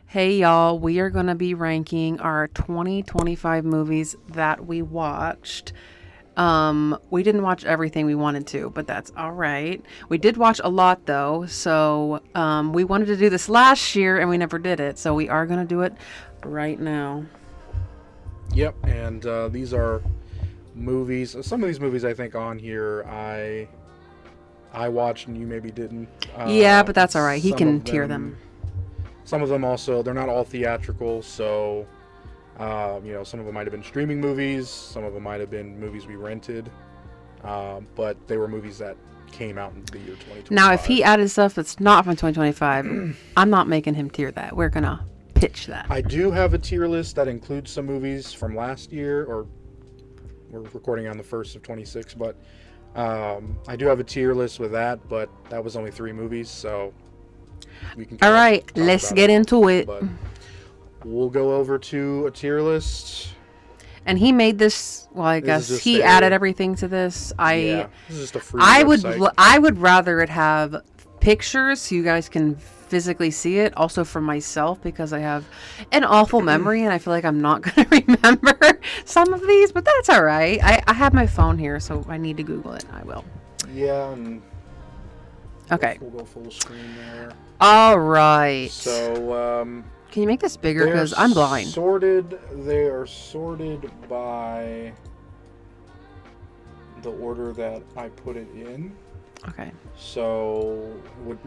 Hey y'all, we are going to be ranking our 2025 movies that we watched. We didn't watch everything we wanted to, but that's all right. We did watch a lot though, so we wanted to do this last year and we never did it, so we are going to do it right now. Yep, and these are movies. Some of these movies I think on here I watched and you maybe didn't. Yeah, but that's all right. He Some can of tier them. some of them also they're not all theatrical, so some of them might have been streaming movies, some of them might have been movies we rented, but they were movies that came out in the year 2025. Now, if he added stuff that's not from 2025, I'm not making him tier that. We're going to pitch that. I do have a tier list that includes some movies from last year, or we're recording on the 1st of 26, but I do have a tier list with that, but that was only 3 movies, so we can All kinda right, talk let's about get it all. into it. But we'll go over to a tier list. And he made this. Well, I This guess is just he a- added everything to this. Yeah, this is just a free I would, website. I would rather it have pictures so you guys can physically see it. Also for myself because I have an awful memory and I feel like I'm not going to remember some of these, but that's all right. I have my phone here, so I need to Google it. I will. Yeah, and Okay. we'll go full screen there. All right. So Can you make this bigger because I'm blind? They are sorted by the order that I put it in. Okay. So,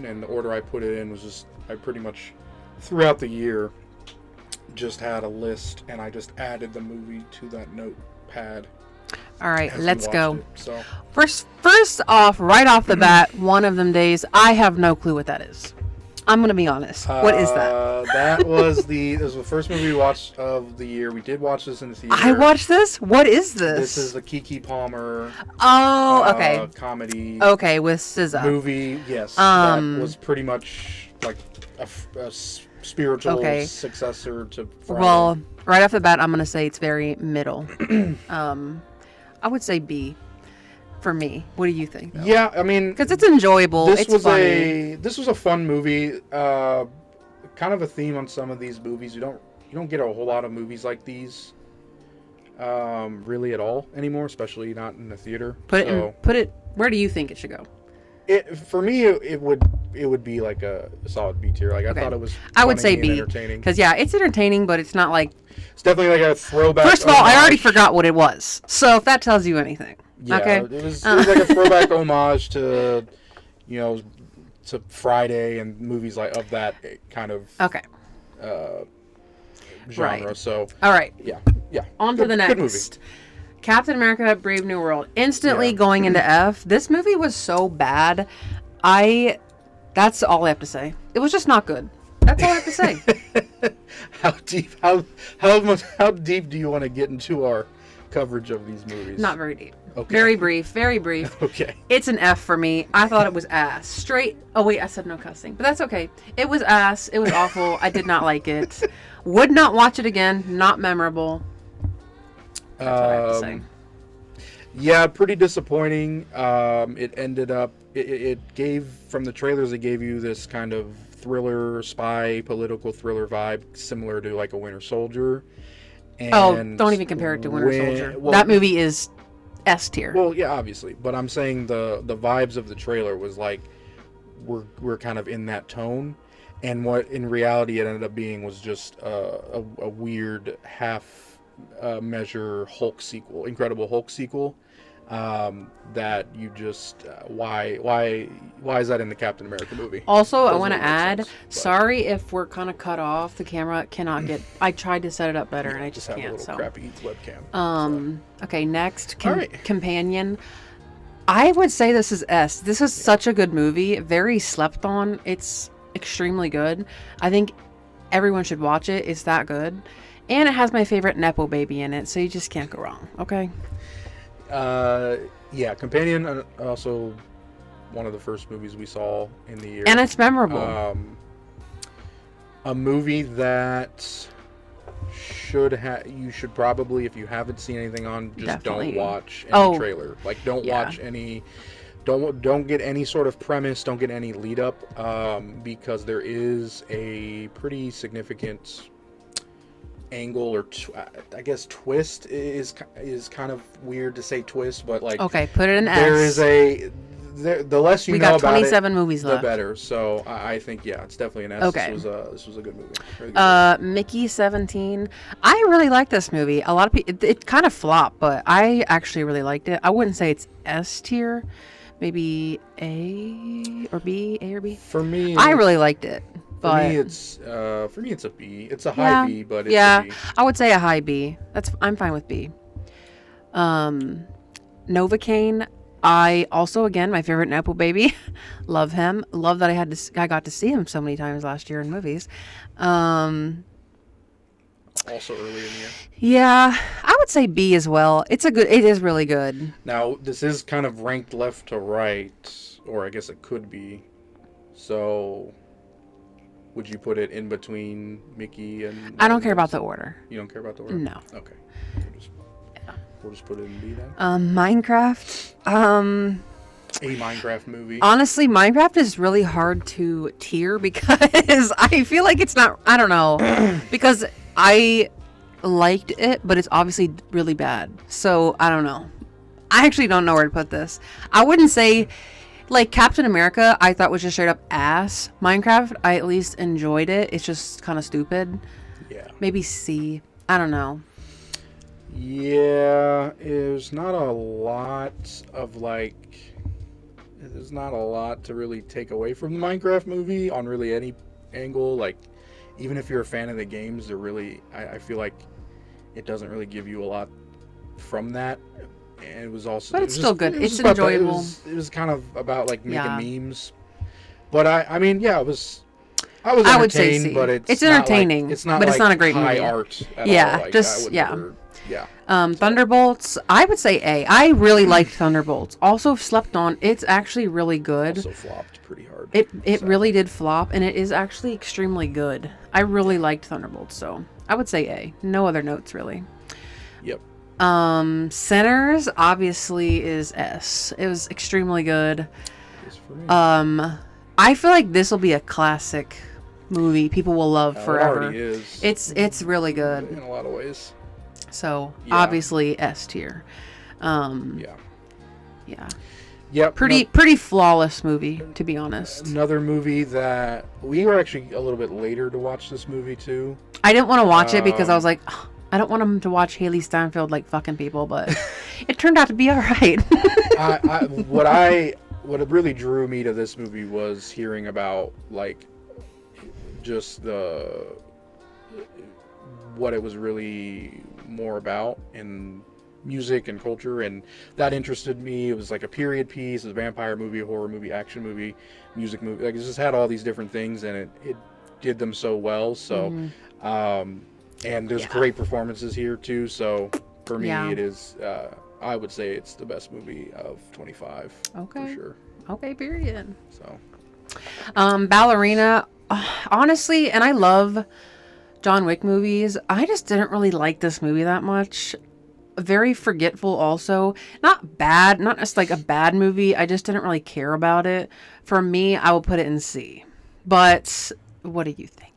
and the order I put it in was just, I pretty much, throughout the year, just had a list, and I just added the movie to that notepad. All right, as we let's watched go. it. So, First off, right off the bat, one of them days, I have no clue what that is. I'm gonna be honest. What is that? This was the first movie we watched of the year. We did watch this in the theater. I watched this. What is this? This is the Keke Palmer Oh, okay. comedy Okay, with SZA. movie. Yes, Um, that was pretty much like a spiritual Okay. successor to Friday. Well, right off the bat, I'm gonna say it's very middle. I would say B for me. What do you think? Yeah, I mean, Because it's enjoyable. It's funny. this was a fun movie. Kind of a theme on some of these movies. You don't get a whole lot of movies like these, really at all anymore, especially not in the theater. Put So, it. Where do you think it should go? for me, it would be like a solid B tier. Like I Okay. thought it was. I would say funny and B. entertaining. Because yeah, it's entertaining, but it's not like. It's definitely like a throwback. First of all, I already homage. forgot what it was. So if that tells you anything, Yeah, okay. it was like a throwback homage to, to Friday and movies like of that kind of Okay. genre. Right. So All right. yeah. On to the Good movie. next. Captain America: Brave New World. Instantly Yeah. going into F. This movie was so bad. That's all I have to say. It was just not good. That's all I have to say. How deep do you want to get into our coverage of these movies? Not very deep. Okay. Very brief. Very brief. Okay. It's an F for me. I thought it was ass. Straight. Oh wait, I said no cussing, but that's okay. It was ass. It was awful. I did not like it. Would not watch it again. Not memorable. That's what I have to say. Yeah, pretty disappointing. It ended up. It gave from the trailers. It gave you this kind of thriller, spy, political thriller vibe, similar to like a Winter Soldier. And Don't even compare it to Winter when- Soldier. well, That movie is S tier. Well, yeah, obviously, but I'm saying the vibes of the trailer was like we're kind of in that tone, and what in reality it ended up being was just a weird half measure Hulk sequel, Incredible Hulk sequel. That you just why is that in the Captain America movie? Also, I Doesn't want to really make add, sense, but sorry if we're kind of cut off. The camera cannot get. I tried to set it up better, and I just have a can't. little So, crappy webcam. okay, next All right. companion. I would say this is S. This is such a good movie. Very slept on. It's extremely good. I think everyone should watch it. It's that good, and it has my favorite Nepo baby in it, so you just can't go wrong. Okay. Yeah, Companion, also one of the first movies we saw in the year. And it's memorable. A movie that you should probably, if you haven't seen anything on, just Definitely. don't watch any Oh, trailer. Like, don't yeah. watch any Don't get any sort of premise. Don't get any lead up, because there is a pretty significant angle or I guess twist is kind of weird to say twist, but like Okay, put it in there S. is the less you We know got about 27 it, movies the left. better. So I think it's definitely an S. Okay. This was a good movie. Really good movie. Mickey 17. I really like this movie. A lot of people, it kind of flopped, but I actually really liked it. I wouldn't say it's S tier, maybe A or B, A or B. For me, I really liked it, for but me it's a B. It's a yeah, high B, but it's yeah, a B. I would say a high B. I'm fine with B. Novocaine. I also, again, my favorite Nepo baby. Love him. Love that I got to see him so many times last year in movies. Also early in the year. Yeah, I would say B as well. It is really good. Now this is kind of ranked left to right, or I guess it could be. So, would you put it in between Mickey and? I don't care about the order. You don't care about the order? No. Okay. We'll just put it in B then. Minecraft. A Minecraft movie. Honestly, Minecraft is really hard to tier because I feel like it's not. I don't know, because I liked it, but it's obviously really bad. So I don't know. I actually don't know where to put this. I wouldn't say like Captain America. I thought was just straight up ass. Minecraft, I at least enjoyed it. It's just kind of stupid. Yeah. Maybe C. I don't know. Yeah, there's not a lot to really take away from the Minecraft movie on really any angle. Like, even if you're a fan of the games, they're really, I feel like it doesn't really give you a lot from that. And it was also, But it's still good. It's about enjoyable. It was kind of about like making Yeah. memes. But I mean, yeah, I was I would say entertained, C. but It's not entertaining, like, it's not but like it's not a great high movie. art at Yeah, all. Like, just- I would yeah. never, yeah. Thunderbolts, I would say A. I really liked Thunderbolts. Also slept on. It's actually really good. Also flopped pretty hard. It So, really did flop, and it is actually extremely good. I really liked Thunderbolts, so I would say A. No other notes really. Yep. Sinners obviously is S. It was extremely good. It's for me. I feel like this will be a classic movie people will love It forever. already is. It's really good. In a lot of ways. So Yeah. obviously S tier. Yeah. Yeah. Yep. Pretty flawless movie, to be honest. Another movie that we were actually a little bit later to watch this movie too. I didn't want to watch it because I was like, "Ugh, I don't want him to watch Haley Steinfeld like fucking people, but it turned out to be all right. What really drew me to this movie was hearing about like just what it was really more about in music and culture, and that interested me. It was like a period piece, a vampire movie, a horror movie, action movie, music movie. Like it just had all these different things, and it did them so well. So, and there's great performances here too. So for me, it is. I would say it's the best movie of 25. Okay. For sure. Okay, period. So. Ballerina, honestly, and I love John Wick movies. I just didn't really like this movie that much. Very forgetful also. Not bad, not just like a bad movie. I just didn't really care about it. For me, I will put it in C. But what do you think?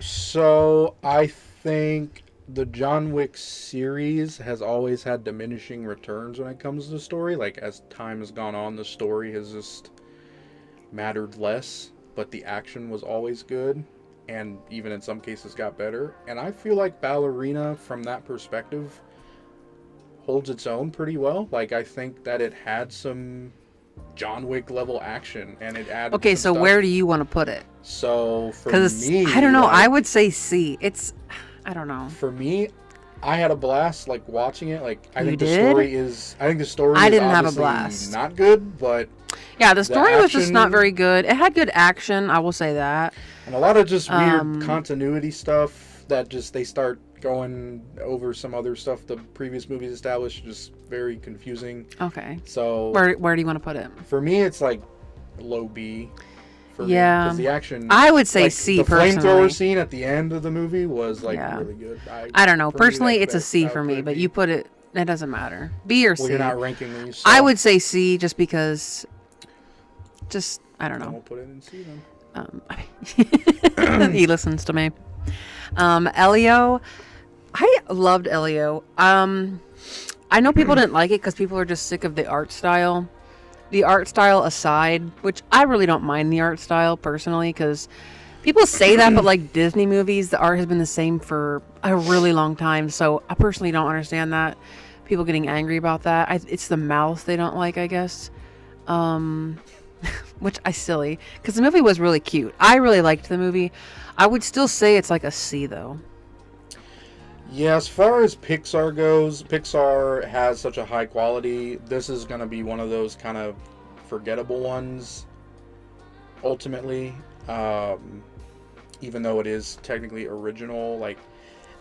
So I think the John Wick series has always had diminishing returns when it comes to the story. Like as time has gone on, the story has just mattered less, but the action was always good, and even in some cases got better. And I feel like Ballerina, from that perspective, holds its own pretty well. Like I think that it had some John Wick level action, and it added. Okay, some so stuff. where do you want to put it? So for Because me, I don't know. like, I would say C. I don't know. for me, I had a blast like watching it. Like I You think did? I think the story. I is didn't have a obviously blast. Not good, but Yeah, the story was just action- not very good. It had good action, I will say that. and a lot of just weird continuity stuff that just they start going over some other stuff the previous movies established. Just very confusing. Okay. So Where do you want to put it? for me, it's like low B. For Yeah. because the action. I would say like, C the personally. flamethrower scene at the end of the movie was like Yeah. really good. I don't know. for me, Personally, that- it's a that- C that for would me, put it but B. you put it It doesn't matter. B or C. Well, you're not ranking these. So I would say C just because. Just I don't know. We'll put it in C then. He listens to me. Elio, I loved Elio. I know people didn't like it because people are just sick of the art style. The art style aside, which I really don't mind the art style personally, because people say that, but like Disney movies, the art has been the same for a really long time. So I personally don't understand that. People getting angry about that. It's the mouth they don't like, I guess. Which I silly, because the movie was really cute. I really liked the movie. I would still say it's like a C though. Yeah, as far as Pixar goes, Pixar has such a high quality. This is going to be one of those kind of forgettable ones, ultimately. Even though it is technically original, like,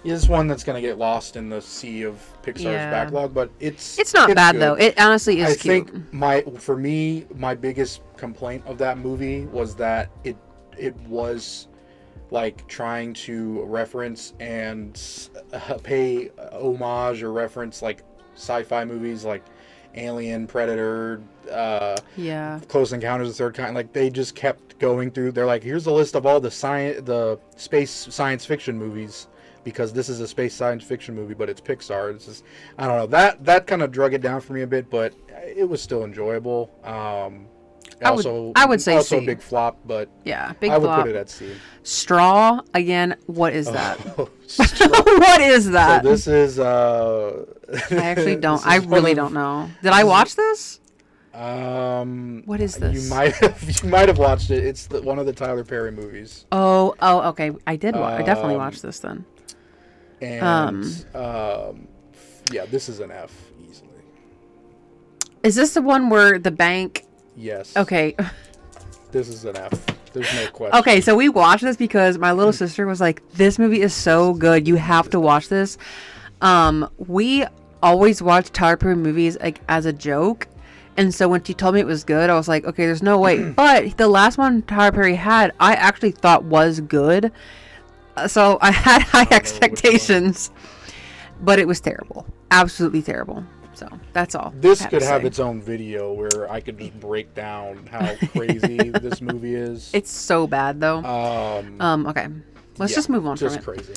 is one that's going to get lost in the sea of Pixar's backlog. But it's not bad good. though. It honestly is cute. I think for me, my biggest complaint of that movie was that it was like trying to reference and pay homage or reference like sci-fi movies like Alien, Predator, Close Encounters of the Third Kind. Like they just kept going through. They're like, here's a list of all the space science fiction movies, because this is a space science fiction movie, but it's Pixar. It's just, I don't know, that kind of drug it down for me a bit, but it was still enjoyable. I would say C. A big flop, but yeah, big I would flop. put it at C. Straw again. What is that? Straw. What is that? So this is. I actually don't. I really don't know. Did I watch this? What is this? You might have watched it. It's one of the Tyler Perry movies. Oh, okay. I did. I definitely watched this then. And yeah, this is an F easily. Is this the one where the bank? Yes. Okay. This is an F. There's no question. Okay, so we watched this because my little sister was like, "This movie is so good. You have to watch this." We always watch Tyler Perry movies like as a joke. And so when she told me it was good, I was like, okay, there's no way. But the last one Tyler Perry had, I actually thought was good. So I had high expectations. But it was terrible. Absolutely terrible. So that's all. This could have its own video where I could just break down how crazy this movie is. It's so bad, though. Okay. Let's just move on from it. Just crazy.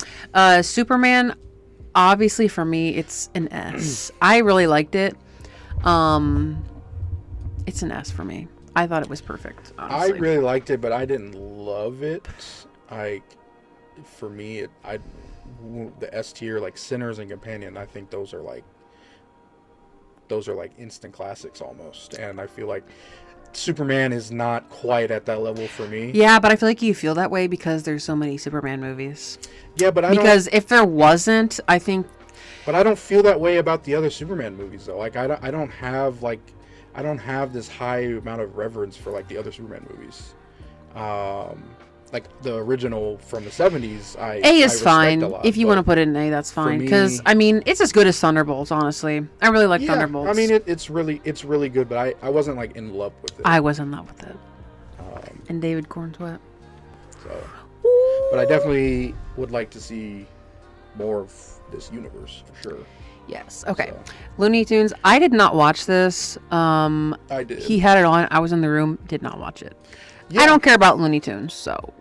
Superman, obviously for me, it's an S. I really liked it. It's an S for me. I thought it was perfect, honestly. I really liked it, but I didn't love it. For me, the S tier, like Sinners and Companion, I think those are like instant classics almost. And I feel like Superman is not quite at that level for me. Yeah, but I feel like you feel that way because there's so many Superman movies. Yeah, but because if there wasn't, I think. But I don't feel that way about the other Superman movies though. Like I don't have this high amount of reverence for like the other Superman movies. Like the original from the 70s, A is fine. If you want to put it in A, that's fine. Because I mean, it's as good as Thunderbolts. Honestly, I really like Thunderbolts. I mean, it's really good, but I wasn't like in love with it. I was in love with it. And David Corn Sweat. So, but I definitely would like to see more of this universe for sure. Yes. Okay. So. Looney Tunes. I did not watch this. I did. He had it on. I was in the room. Did not watch it. Yeah. I don't care about Looney Tunes, so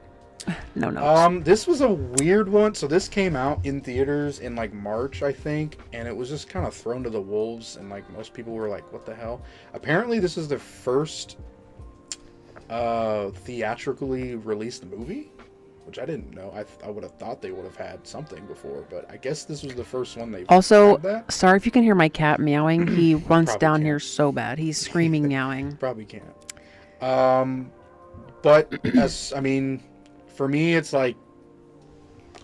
no notes. This was a weird one. So this came out in theaters in like March, I think, and it was just kind of thrown to the wolves, and like most people were like, "What the hell?" Apparently, this is the first theatrically released movie, which I didn't know. I would have thought they would have had something before, but I guess this was the first one they've also had that. Sorry if you can hear my cat meowing. He runs down here so bad. He's screaming meowing. Probably can't. But for me, it's like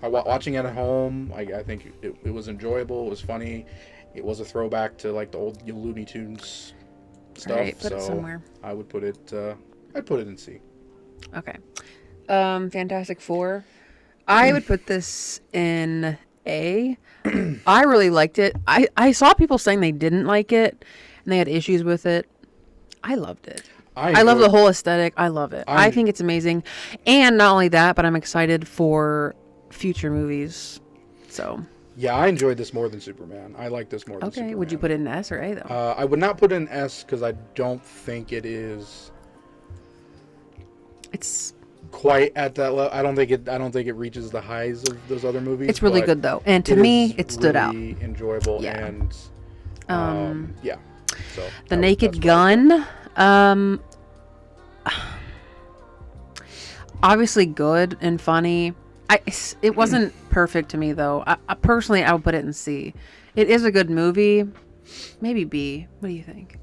watching it at home. I think it was enjoyable. It was funny. It was a throwback to like the old Looney Tunes stuff. Right, put it somewhere. I would put it. I'd put it in C. Okay. Fantastic Four. I would put this in A. I really liked it. I saw people saying they didn't like it and they had issues with it. I loved it. I love the whole aesthetic. I love it. I think it's amazing. And not only that, but I'm excited for future movies. So Yeah, I enjoyed this more than Superman. I like this more than Okay, Superman. would you put it in S or A though? I would not put it in S because I don't think it is It's quite at that level. I don't think it reaches the highs of those other movies. it's really but good though, and to it me, is it stood out. really enjoyable Yeah. and yeah. So The that- Naked that's what I Gun, obviously good and funny. It wasn't perfect to me though. I personally, I would put it in C. It is a good movie, maybe B. What do you think?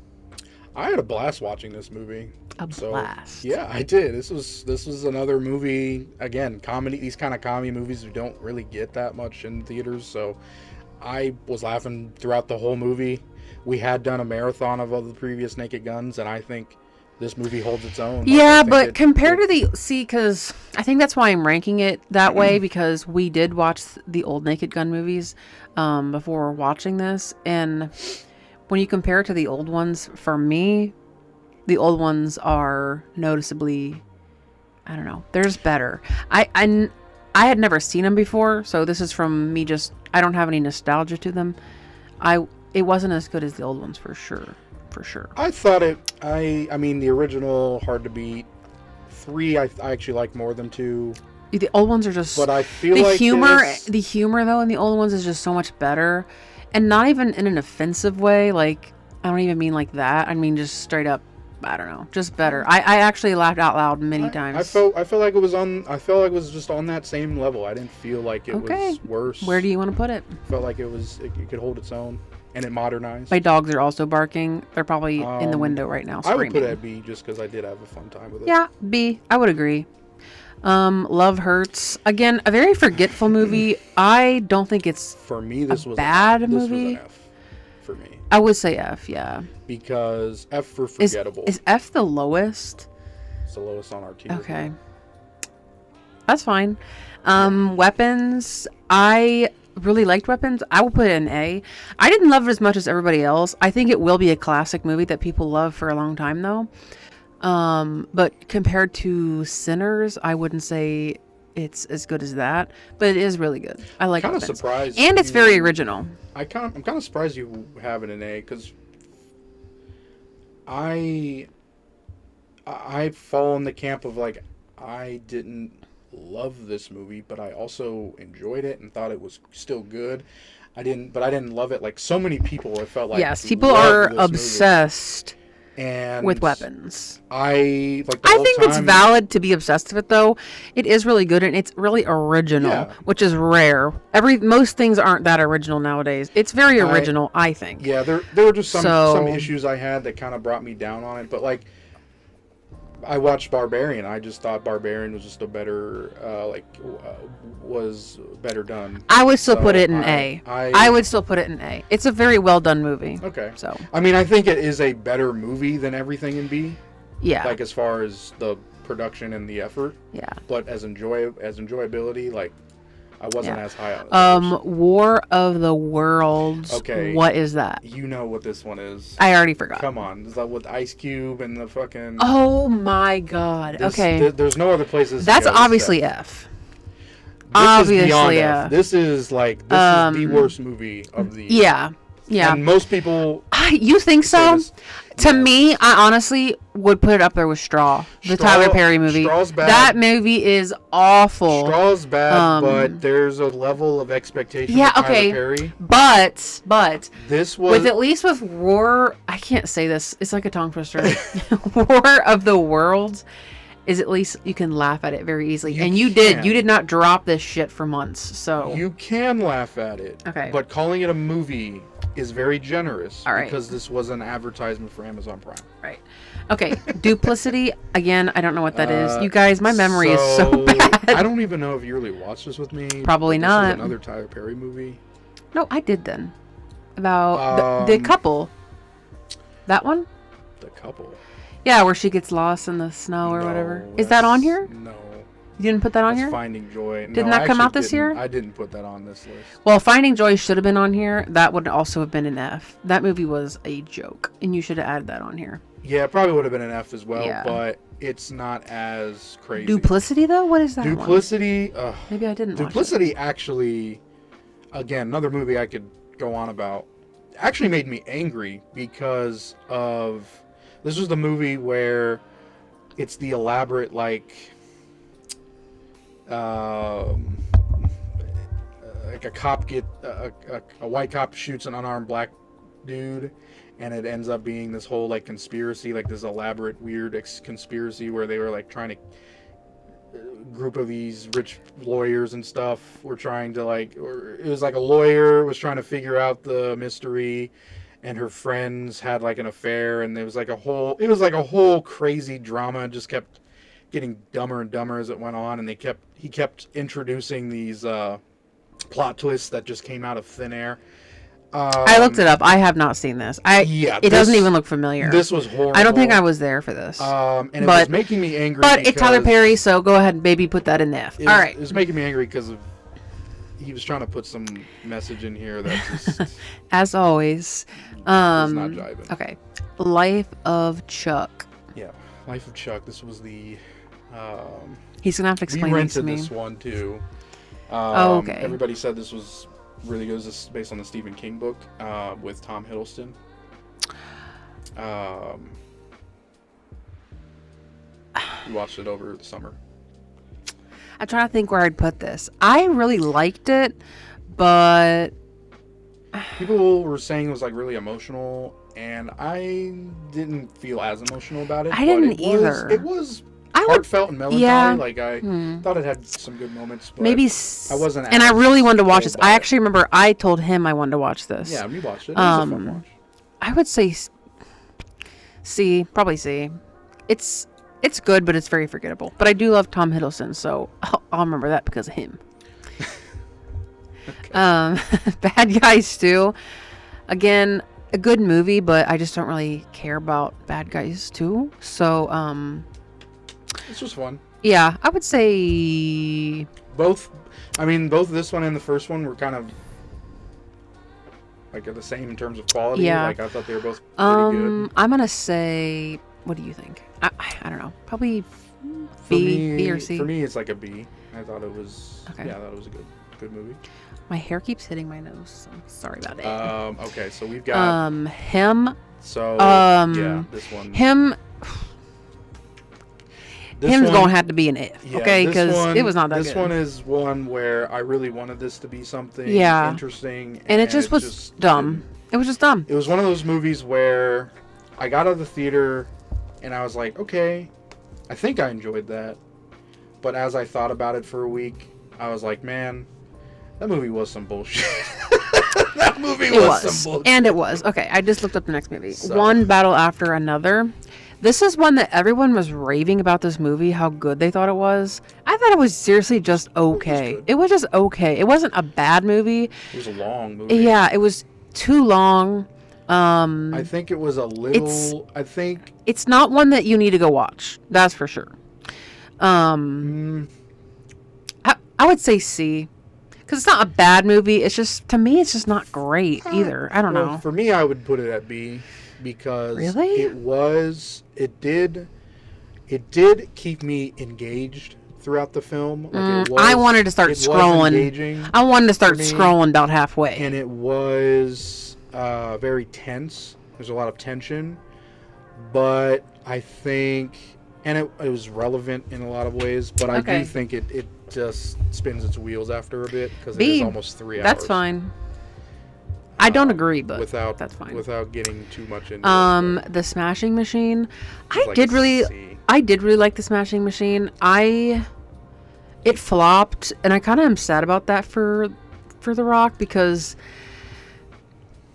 I had a blast watching this movie. A blast. Yeah, I did. This was another movie, again, comedy. These kind of comedy movies we don't really get that much in theaters, so I was laughing throughout the whole movie. We had done a marathon of all the previous Naked Guns, and I think this movie holds its own. Like, I Yeah, think but compared to because I think that's why I'm ranking it that way, because we did watch the old Naked Gun movies before watching this, and when you compare it to the old ones, for me, the old ones are noticeably, I don't know, there's better. I had never seen them before, so this is from me. I don't have any nostalgia to them. It wasn't as good as the old ones for sure. I thought I mean, the original Hard to Beat 3, I actually like more than 2, The old ones are just, but I feel the like the humor though in the old ones is just so much better, and not even in an offensive way. Like, I don't even mean like that. I mean just straight up, I don't know, just better. I actually laughed out loud many times. I felt like it was on. I felt like it was just on that same level. I didn't feel like it was worse. Where do you want to put it? Felt like it could hold its own, and it modernized. My dogs are also barking. They're probably in the window right now I screaming. would put it at B just because I did have a fun time with it. Yeah, B. I would agree. Love Hurts. Again, a very forgetful movie. I don't think it's For me, this was bad this movie. was an F for me I would say F, yeah. because F for forgettable. Is F the lowest? It's the lowest on our tier. Okay. That's fine. Weapons. I really liked Weapons. I will put it in A. I didn't love it as much as everybody else. I think it will be a classic movie that people love for a long time though. But compared to Sinners, I wouldn't say it's as good as that, but it is really good. I like Kind of Weapons. surprised. And it's very original. I'm kind of surprised you have it in A because I fall in the camp of like I didn't love this movie, but I also enjoyed it and thought it was still good. I didn't love it like so many people. It felt like Yes, people loved are this movie. obsessed and with Weapons. I like. The I whole think it's time- valid to be obsessed with it, though. It is really good and it's really original, Yeah. which is rare. Most things aren't that original nowadays. It's very original, I think. Yeah, there were just some So- issues I had that kind of brought me down on it, but like I watched Barbarian. I just thought Barbarian was just a better was better done. I would still So put it in A. I I would still put it in A. It's a very well done movie. Okay. So, I mean, I think it is a better movie than everything in B. yeah. Like as far as the production and the effort, Yeah. but as enjoyability, like I wasn't Yeah. as high on it. War of the Worlds. Okay. What is that? You know what this one is? I already forgot. Come on, is that with Ice Cube and the fucking? Oh my god. Okay. There's no other places. That's to go obviously except- F. This Obviously, is beyond yeah. F. This is the worst movie of the year. Yeah. Yeah. And most people You think say so? this- To yes. me, I honestly would put it up there with Straw, the Tyler Perry movie. Straw's bad. That movie is awful. Straw's bad, but Um, there's a level of expectation. Yeah, with Tyler okay. Perry. But This was with at least with War, I can't say this. It's like a tongue twister. War of the Worlds is at least you can laugh at it very easily, You and you can. did not drop this shit for months. So you can laugh at it. Okay. But calling it a movie is very generous All right. because this was an advertisement for Amazon Prime. right, okay. Duplicity again. I don't know what that is. You guys, my memory is so bad. I don't even know if you really watched this with me. Probably but not. This is another Tyler Perry movie. No, I did then. About the couple. That one? The couple. Yeah, where she gets lost in the snow or No, whatever. Is that on here? No. You didn't put that on That's here? Finding Joy. Didn't No, that I come out actually this didn't. year? I didn't put that on this list. Well, Finding Joy should have been on here. That would also have been an F. That movie was a joke, and you should have added that on here. Yeah, it probably would have been an F as well, Yeah. but it's not as crazy. Duplicity, though? What is that one? Duplicity. Maybe I didn't watch it. Duplicity actually, again, another movie I could go on about. Actually made me angry because of this was the movie where it's the elaborate like a cop a white cop shoots an unarmed black dude, and it ends up being this whole like conspiracy, like this elaborate weird conspiracy where they were like trying to group of these rich lawyers and stuff were trying to or it was like a lawyer was trying to figure out the mystery, and her friends had like an affair, and it was like a whole crazy drama. It just kept getting dumber and dumber as it went on, and he kept introducing these plot twists that just came out of thin air. I looked it up. I have not seen this. It doesn't even look familiar. This was horrible. I don't think I was there for this. And it was making me angry. But it's Tyler Perry, so go ahead and maybe put that in the F. All right. It was making me angry because he was trying to put some message in here that just as always. was not jiving. Okay. Life of Chuck. Yeah, Life of Chuck. This was the. He's gonna have to explain this to me. We rented this one too. Okay. Everybody said this was really good. This is based on the Stephen King book with Tom Hiddleston. We watched it over the summer. I'm trying to think where I'd put this. I really liked it, but people were saying it was like really emotional, and I didn't feel as emotional about it. I didn't either. It was heartfelt and melancholy. Yeah. Like I thought it had some good moments, but maybe I wasn't. And I really wanted to watch this. I it. actually remember I told him I wanted to watch this. Yeah, we watched it. It was a fun watch. I would say C, probably C. It's good, but it's very forgettable. But I do love Tom Hiddleston, so I'll remember that because of him. Bad Guys 2. Again, a good movie, but I just don't really care about Bad Guys 2. So, it's just fun. Yeah, I would say both. I mean, both this one and the first one were kind of like the same in terms of quality. Yeah. Like I thought they were both pretty good. I'm gonna say, what do you think? I don't know. Probably B or C. For me, it's like a B. I thought it was. Okay. Yeah, I thought it was a good movie. My hair keeps hitting my nose, so sorry about it. Okay, so we've got him. So yeah, this one. Him's gonna have to be an if, yeah, okay? Because it was not that good. This one is one where I really wanted this to be something interesting, and it just was dumb. It was just dumb. It was one of those movies where I got out of the theater and I was like, okay, I think I enjoyed that. But as I thought about it for a week, I was like, man, that movie was some bullshit. That movie was some bullshit. And it was. Okay, I just looked up the next movie. So. One Battle After Another. This is one that everyone was raving about this movie, how good they thought it was. I thought it was seriously just okay. It was just okay. It wasn't a bad movie. It was a long movie. Yeah, it was too long. I think it was a little. It's not one that you need to go watch. That's for sure. I would say C, because it's not a bad movie. It's just, to me, it's just not great either. I don't know. For me, I would put it at B because it did keep me engaged throughout the film. Like I wanted to start scrolling. I wanted to start scrolling about halfway. And it was very tense. There's a lot of tension. But I think, and it was relevant in a lot of ways, but I do think it just spins its wheels after a bit because it is almost 3 hours. That's fine. I don't agree, but that's fine. Without getting too much into it. The Smashing Machine. I like did really like the Smashing Machine. It flopped, and I kind of am sad about that for The Rock, because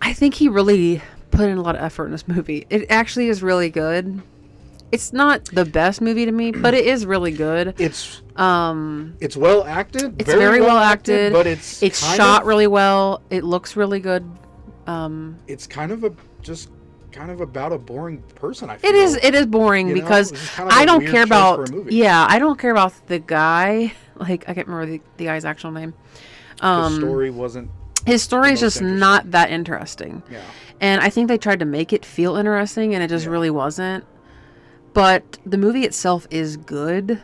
I think he really put in a lot of effort in this movie. It actually is really good. It's not the best movie to me, but it is really good. It's well acted. It's very well acted, but it's shot really well. It looks really good. It's kind of about a boring person. I feel it is boring because I don't care about. Yeah, I don't care about the guy. Like, I can't remember the guy's actual name. The story wasn't. His story is just not that interesting. Yeah. And I think they tried to make it feel interesting, and it just really wasn't. But the movie itself is good.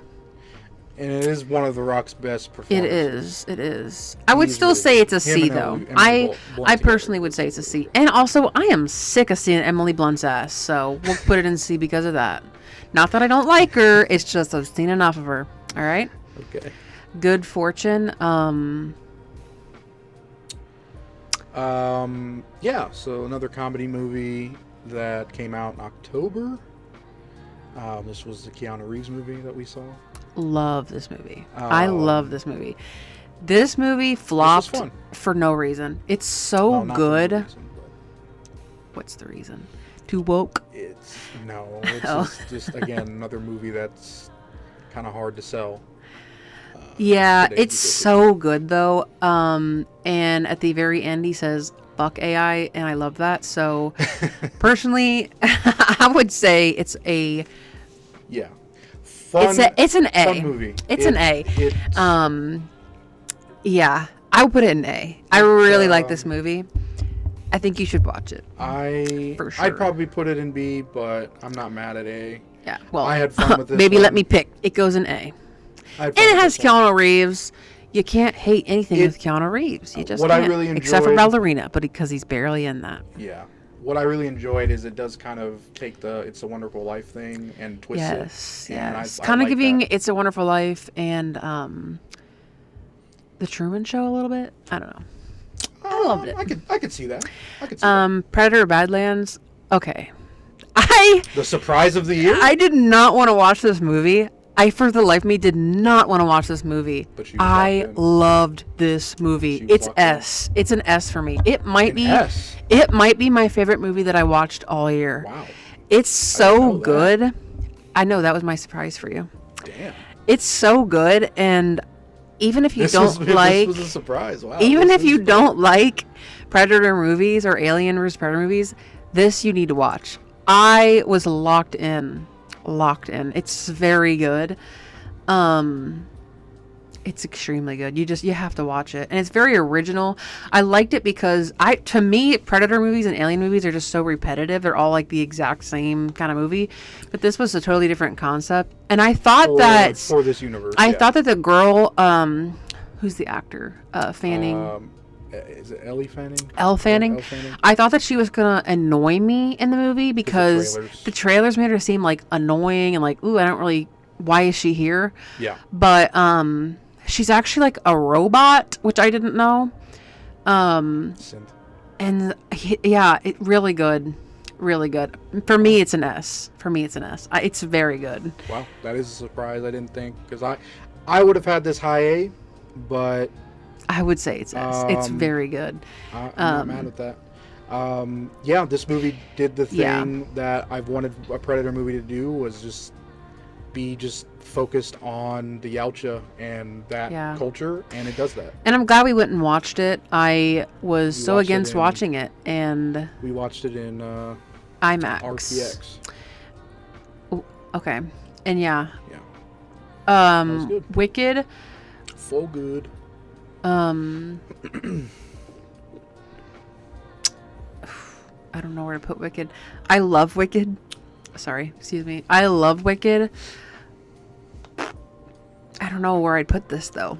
And it is one of The Rock's best It performances. is. It is. I would He's still really say good. it's a Him C and though. Emily I Blunt I together personally would is say it's a really C. good. And also, I am sick of seeing Emily Blunt's ass, so we'll put it in C because of that. Not that I don't like her. It's just I've seen enough of her. All right. Okay. Good Fortune. Yeah, so another comedy movie that came out in October. This was the Keanu Reeves movie that we saw. Love this movie. I Um, love this movie. This movie flopped fun. for no reason. It's so Well, not for any good. reason, but What's the reason? Too woke. it's Oh. just again another movie that's kind of hard to sell. Yeah, today it's because so good though. And at the very end, he says "fuck AI," and I love that. So, personally, I would say it's a yeah, fun. it's an A. Fun movie. It's an A. It, Yeah, I would put it in A. I really like this movie. I think you should watch it. For sure. I'd probably put it in B, but I'm not mad at A. Yeah. Well, I had fun with this Maybe one. let me pick. It goes in A. I had And fun it with has this one. Keanu Reeves. You can't hate anything It- with Keanu Reeves. You just what I can't. really Except for enjoyed- Ballerina, but because he's barely in that. Yeah. What I really enjoyed is it does kind of take the "It's a Wonderful Life" thing and twist Yes, it. And yes. I Kind of like giving that. It's a Wonderful Life and The Truman Show a little bit. I don't know. I loved it. I could see that. I could see that. Predator Badlands. Okay. The surprise of the year. I did not want to watch this movie. I, for the life of me, did not want to watch this movie. But you I walked in. loved this movie. She It's walked in. S. It's an S for me. It might An be. S? It might be my favorite movie that I watched all year. Wow. It's I didn't know so that. good. I know that was my surprise for you. Damn. It's so good, and even if you This don't like, this was a surprise. Wow. even this if you is- don't like Predator movies or Alien vs Predator movies, this you need to watch. I was locked in. It's very good. It's extremely good. You have to watch it, and it's very original. I liked it because to me Predator movies and Alien movies are just so repetitive. They're all like the exact same kind of movie, but this was a totally different concept. And I thought for this universe. I yeah. thought that the girl, who's the actor, Fanning, Is it Ellie Fanning? Elle Fanning. Elle Fanning? I thought that she was gonna annoy me in the movie because trailers. the trailers made her seem like annoying and like, ooh, I don't really. Why is she here? Yeah. But she's actually like a robot, which I didn't know. Synth. And yeah, it really good. For me, it's an S. It's very good. Wow, that is a surprise. I didn't think because I would have had this high A, but I would say it's S. It's Um, very good. I'm not mad at that. Yeah, this movie did the Yeah. thing that I've wanted a Predator movie to do, was just be focused on the Yautja and that Yeah. culture, and it does that. And I'm glad we went and watched it. I was We so watched it against in- watching it, and We watched it in IMAX. RTX. Okay, and yeah, Yeah, that was good. Wicked. Full good. I don't know where to put Wicked. I love Wicked. Sorry, excuse me. I love Wicked. I don't know where I'd put this though,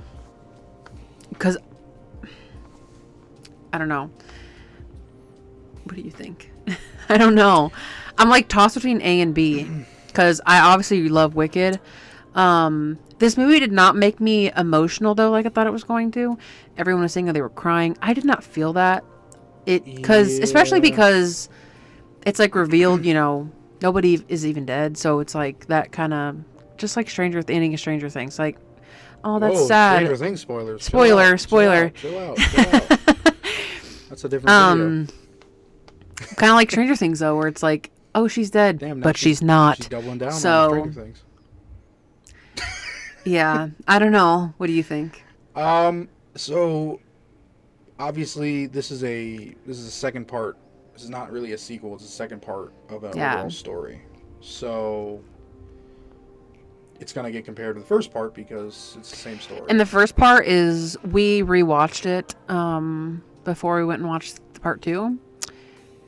because I don't know. What do you think? I don't know. I'm like tossed between A and B because I obviously love Wicked. This movie did not make me emotional though, like I thought it was going to. Everyone was saying that they were crying. I did not feel that. Especially Yeah. because it's like revealed, nobody is even dead. So it's like that kind of, just like ending of Stranger Things. Like, oh, that's Whoa, sad. Stranger Things spoilers. Spoiler. Chill out. That's a different video. Kind of like Stranger Things though, where it's like, oh, she's dead, Damn, now but she's not. She's doubling down So- on Stranger Things. Yeah, I don't know. What do you think? So obviously this is a second part. This is not really a sequel. It's a second part of an Yeah. overall story. So it's gonna get compared to the first part because it's the same story. And the first part is we rewatched it before we went and watched part 2.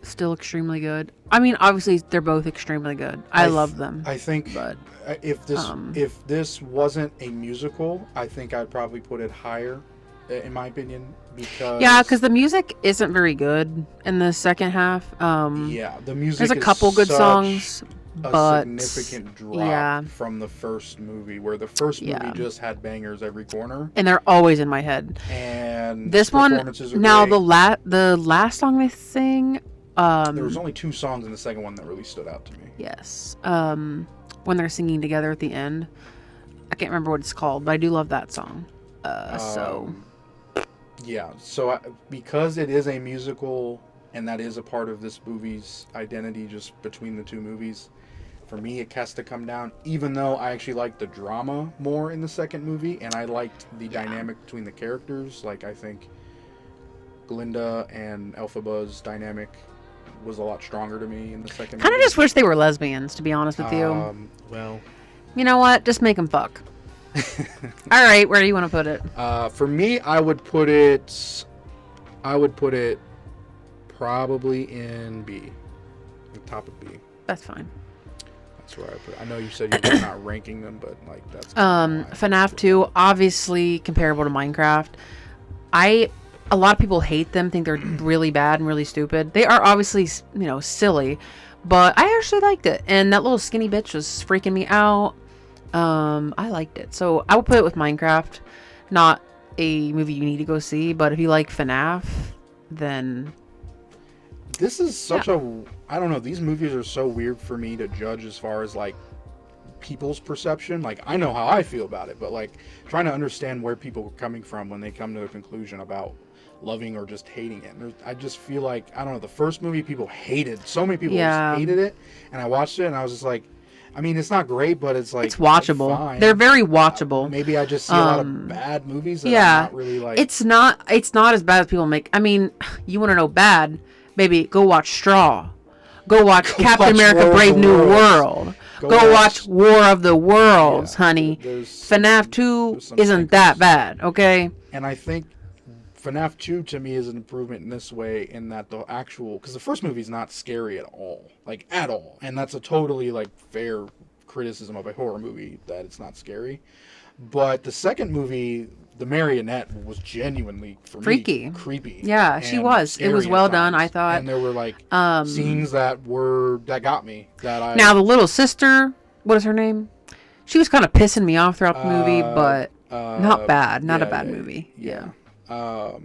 still extremely good. I mean, obviously they're both extremely good. I love them. I think but if this wasn't a musical, I think I'd probably put it higher, in my opinion, because yeah, because the music isn't very good in the second half. yeah, the music. There's a is couple good such songs, a but significant drop yeah, from the first movie, where the first movie yeah, just had bangers every corner, and they're always in my head. and This one performances are now great. the last song they sing, There was only 2 songs in the second one that really stood out to me. yes, when they're singing together at the end. I can't remember what it's called, but I do love that song. So Yeah, so because it is a musical and that is a part of this movie's identity, just between the 2 movies, for me it has to come down, even though I actually liked the drama more in the second movie, and I liked the dynamic between the characters. Like, I think Glinda and Elphaba's dynamic was a lot stronger to me in the second kind of movie. just wish they were lesbians, to be honest with you. Well, You know what? Just make them fuck. All right, where do you want to put it? for me, I would put it probably in B, the top of B. That's fine. That's where I put it. I know you said you're not ranking them, but like that's kinda why I FNAF 2, obviously comparable to Minecraft. A lot of people hate them, think they're really bad and really stupid. They are obviously, silly, but I actually liked it. And that little skinny bitch was freaking me out. I liked it. So I would put it with Minecraft. Not a movie you need to go see, but if you like FNAF, then This is such a, I don't know, these movies are so weird for me to judge as far as like people's perception. Like, I know how I feel about it, but like trying to understand where people are coming from when they come to a conclusion about loving or just hating it. I just feel like, I don't know, the first movie people hated, so many people just hated it, and I watched it and I was just like, I mean, it's not great, but it's like, it's watchable. fine. They're very watchable. Maybe I just see a lot of bad movies that yeah, I'm not really like. It's not as bad as people make. I mean, you want to know bad? Baby, go watch Straw. Go watch Captain America: War of Brave the New Worlds. World. Go watch War of the Worlds, Yeah, honey. there's FNAF 2 there's some isn't that stinkers. bad, okay? And I think FNAF 2 to me is an improvement in this way, in that the actual, because the first movie's not scary at all, like at all, and that's a totally like fair criticism of a horror movie, that it's not scary. But the second movie, the marionette was genuinely, for Freaky. me, creepy. Yeah, she and was. It was scary well at done, times. I thought. And there were like scenes that got me. Now the little sister, what is her name? She was kind of pissing me off throughout the movie, but not bad. Not a bad movie. Yeah.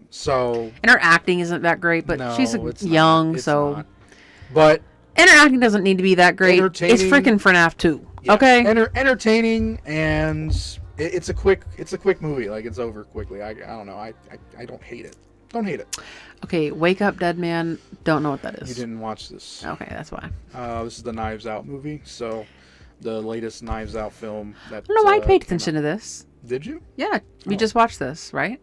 So. And her acting isn't that great, but No, she's it's young, not. It's so. not. But. And her acting doesn't need to be that great. It's freaking FNAF 2. Yeah, Okay. Entertaining, and it's a quick movie. Like, it's over quickly. I don't know. I don't hate it. Don't hate it. Okay, Wake Up Dead Man. Don't know what that is. You didn't watch this. Okay, that's why. This is the Knives Out movie. So, the latest Knives Out film. That I don't know why I paid came attention out. to this. Did you? Yeah, we Oh. just watched this, right?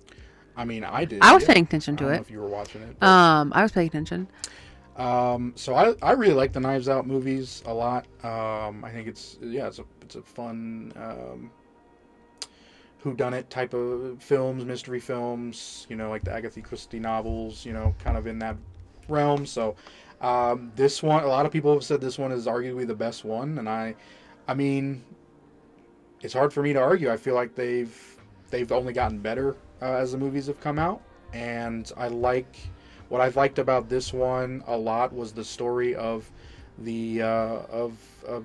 I mean, I did. I was yeah. paying attention to I don't it. know if you were watching it. But, I was paying attention. so I really like the Knives Out movies a lot. I think it's a fun whodunit type of films, mystery films, like the Agatha Christie novels, kind of in that realm. So this one, a lot of people have said this one is arguably the best one, and I mean, it's hard for me to argue. I feel like they've only gotten better as the movies have come out, and what I've liked about this one a lot was the story of the of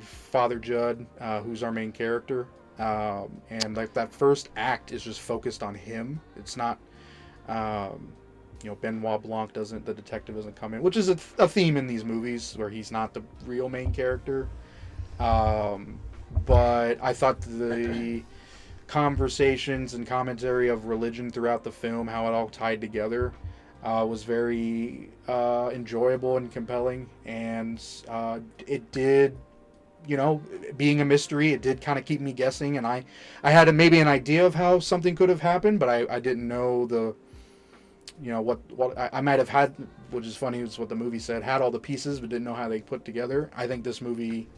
Father Judd, who's our main character, and like that first act is just focused on him. It's not, Benoit Blanc the detective doesn't come in, which is a theme in these movies where he's not the real main character. But I thought the conversations and commentary of religion throughout the film, how it all tied together, was very enjoyable and compelling, and it did, being a mystery, it did kind of keep me guessing, and I had maybe an idea of how something could have happened, but I didn't know what I might have had, which is funny, is what the movie said, had all the pieces but didn't know how they put together. I think this movie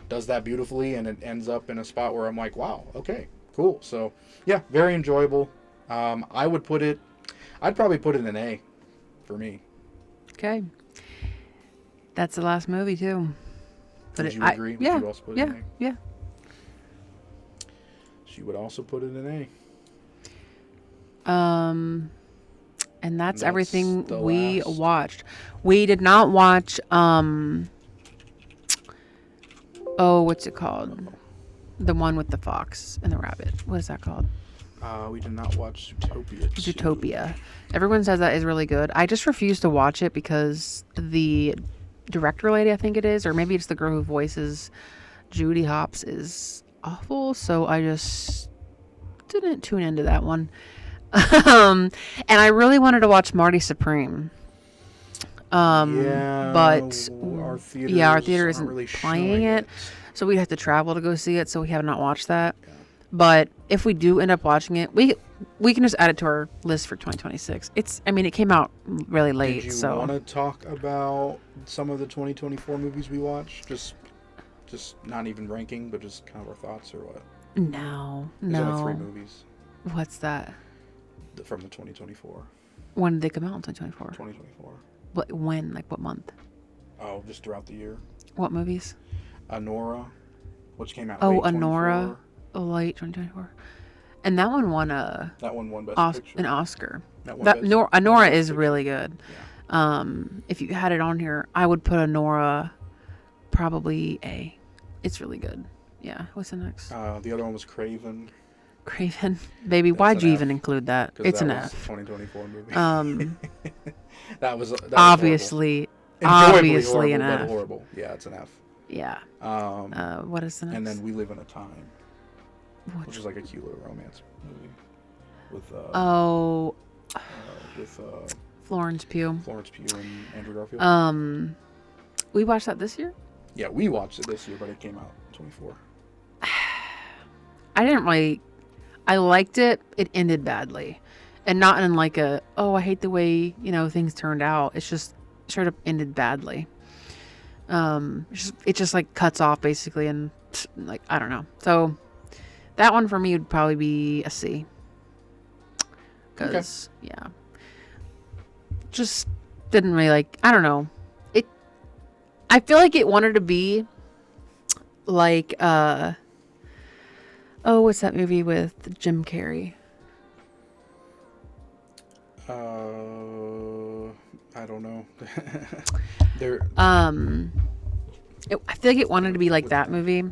does that beautifully, and it ends up in a spot where I'm like, wow, okay, cool. So yeah, very enjoyable. I'd probably put it an A for me. Okay. That's the last movie too. But Would you agree? Would yeah, you also put it yeah, in A? yeah. She would also put it in A. And that's That's everything the we last. watched. We did not watch what's it called? The one with the fox and the rabbit. What is that called? We did not watch Zootopia 2. Zootopia. Everyone says that is really good. I just refuse to watch it because the director lady, I think it is, or maybe it's the girl who voices Judy Hopps, is awful. So I just didn't tune into that one. And I really wanted to watch Marty Supreme. Yeah, But our theaters our theater aren't isn't really playing showing it. So we'd have to travel to go see it. So we have not watched that. Yeah. But if we do end up watching it, we can just add it to our list for 2026. It came out really late. Did you So want to talk about some of the 2024 movies we watched? Just not even ranking, but just kind of our thoughts or what? no. There's only 3 movies What's that? from the 2024. When did they come out in 2024? 2024. What, when? Like what month? Oh, just throughout the year. What movies? Anora, which came out. Oh, late Anora. 24. Late 2024. And that one won That one won Best Picture. an Oscar. That won That Best- Anora Best is Picture. really good. Yeah. If you had it on here, I would put Anora probably A. It's really good. Yeah. What's the next? The other one was Craven. Craven. Baby, That's why'd an you F, even include that? 'cause It's that an was F. a 2024 movie. that was Obviously. horrible. Obviously an Enjoyably F. horrible. Yeah, it's an F. Yeah. What is the next? And then We Live in a Time, which Which- is like a cute little romance movie with Oh, with Florence Pugh. Florence Pugh and Andrew Garfield. We watched that this year? Yeah, we watched it this year, but it came out in 24. I didn't really. I liked it. It ended badly, and not in like a I hate the way things turned out. It's just straight up ended badly. It just like cuts off basically, and like I don't know. So that one for me would probably be a C. Because yeah, just didn't really like. I don't know. I feel like it wanted to be like what's that movie with Jim Carrey? I don't know. I feel like it wanted to be like that movie,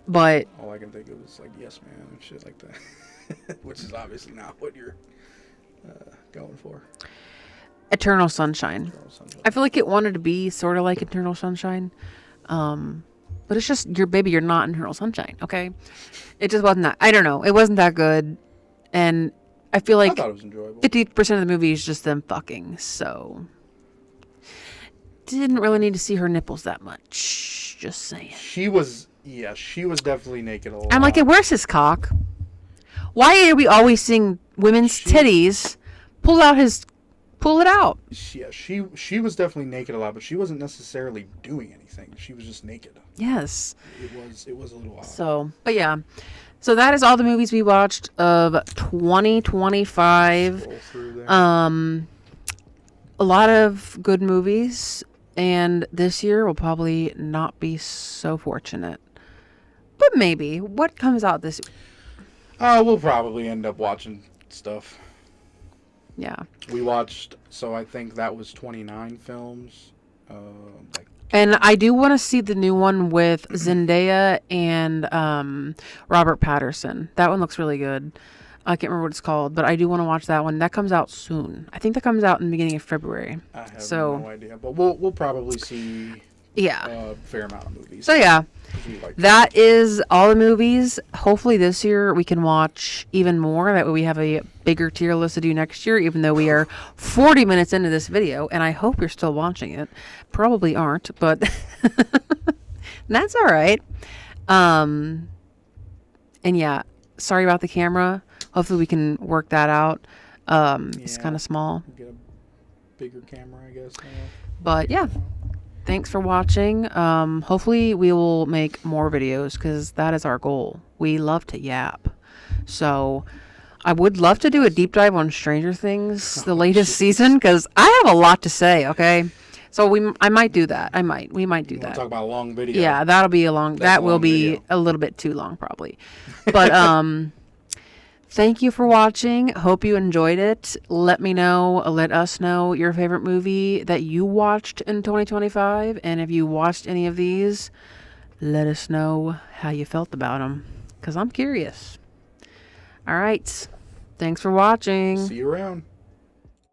but All I can think of is like Yes Man and shit like that, which is obviously not what you're going for. Eternal Sunshine. Eternal Sunshine. I feel like it wanted to be sort of like Eternal Sunshine, but it's just you're not Eternal Sunshine. Okay, it just wasn't that. I don't know. It wasn't that good, and I feel I like thought it was enjoyable. 50% of the movie is just them fucking. So didn't really need to see her nipples that much. Just saying. She was definitely naked a lot. I'm like, where's his cock? Why are we always seeing women's titties? Pull it out. She was definitely naked a lot, but she wasn't necessarily doing anything. She was just naked. Yes. It was a little odd. So, but yeah. So that is all the movies we watched of 2025. Scroll through there. A lot of good movies, and this year will probably not be so fortunate. But maybe. What comes out this? We'll probably end up watching stuff. Yeah. We watched, so I think that was 29 films. And I do want to see the new one with Zendaya and Robert Patterson. That one looks really good. I can't remember what it's called, but I do want to watch that one. That comes out soon. I think that comes out in the beginning of February. I have So- no idea, but we'll probably see Yeah. a fair amount of movies. So yeah, 'Cause we like that is all the movies. Hopefully this year we can watch even more. That way we have a bigger tier list to do next year, even though we are 40 minutes into this video, and I hope you're still watching it. Probably aren't, but that's all right. And yeah, sorry about the camera. Hopefully we can work that out. It's Yeah. kind of small, get a bigger camera, I guess. but yeah. Thanks for watching. Hopefully we will make more videos because that is our goal. We love to yap. So I would love to do a deep dive on Stranger Things, the latest season, because I have a lot to say, okay? So I might do that. We might do You want that. to talk about a long video? Yeah, that'll be a long. That's That a will long be video. a little bit too long, probably. But thank you for watching. Hope you enjoyed it. Let us know your favorite movie that you watched in 2025, and if you watched any of these, let us know how you felt about them, because I'm curious. All right. Thanks for watching. See you around.